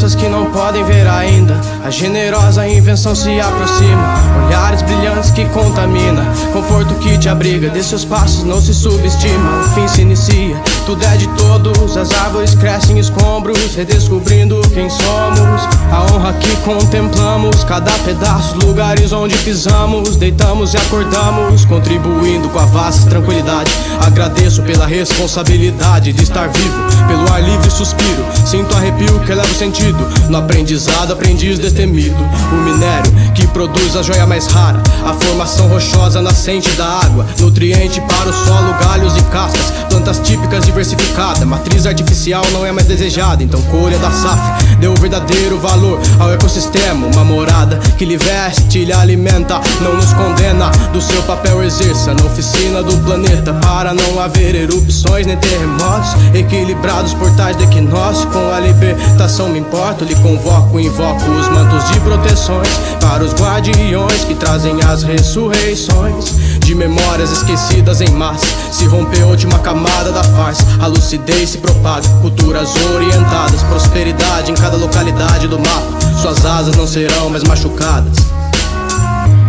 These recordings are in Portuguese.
crianças que não podem ver ainda. A generosa invenção se aproxima, olhares brilhantes que contamina, conforto que te abriga, de seus passos não se subestima. O fim se inicia, tudo é de todos, as árvores crescem escombros, redescobrindo quem somos. A honra que contemplamos, cada pedaço, lugares onde pisamos, deitamos e acordamos, contribuindo com a vasta tranquilidade. Agradeço pela responsabilidade de estar vivo, pelo ar livre suspiro, sinto arrepio que eleva o sentido. No aprendizado, aprendiz destemido, o minério que produz a joia mais rara, a formação rochosa nascente da água, nutriente para o solo, galhos e cascas, plantas típicas diversificadas. Matriz artificial não é mais desejada, então colha da safra deu o verdadeiro valor ao ecossistema. Uma morada que lhe veste e lhe alimenta, não nos condena, do seu papel exerça na oficina do planeta, para não haver erupções nem terremotos, equilibrados portais do equinócio. Com a libertação me importo, lhe convoco, invoco os mantos de proteções para os guardiões que trazem as ressurreições de memórias esquecidas em massa. Se rompeu a última camada da farsa, a lucidez se propaga, culturas orientadas, prosperidade em cada localidade do mapa. Suas asas não serão mais machucadas,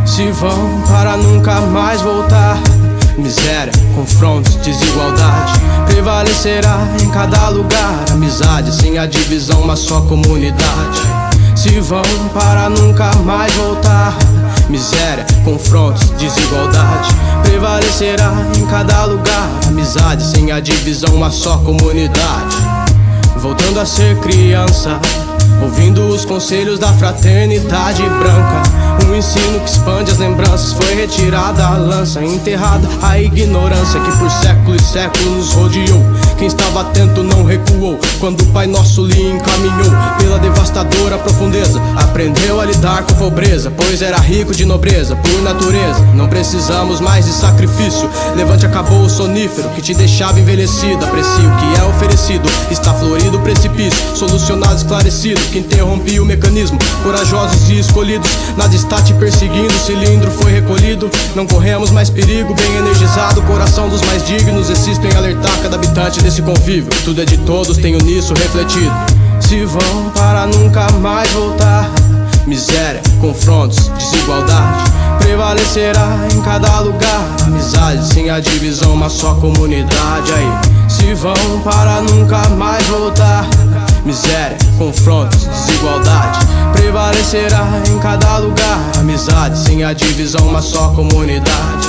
se vão para nunca mais voltar. Miséria, confrontos, desigualdade prevalecerá em cada lugar. Amizade sem a divisão, uma só comunidade. Se vão para nunca mais voltar. Miséria, confrontos, desigualdade prevalecerá em cada lugar. Amizade sem a divisão, uma só comunidade. Voltando a ser criança, ouvindo os conselhos da fraternidade branca, um ensino que expande as lembranças. Foi retirada a lança, enterrada a ignorância que por séculos e séculos nos rodeou. Quem estava atento não recuou quando o Pai Nosso lhe encaminhou pela devastadora profundeza. Aprendeu a lidar com pobreza, pois era rico de nobreza por natureza. Não precisamos mais de sacrifício, levante, acabou o sonífero que te deixava envelhecido. Aprecie o que é oferecido, está florido o precipício, solucionado, esclarecido, que interrompia o mecanismo. Corajosos e escolhidos, nada está te perseguindo, o cilindro foi recolhido. Não corremos mais perigo, bem energizado, coração dos mais dignos. Existo em alertar cada habitante desse convívio, tudo é de todos, tenho nisso refletido. Se vão para nunca mais voltar. Miséria, confrontos, desigualdade prevalecerá em cada lugar. Amizade sem a divisão, uma só comunidade. Aí, se vão para nunca mais voltar. Miséria, confrontos, desigualdade prevalecerá em cada lugar. Amizade sem a divisão, uma só comunidade.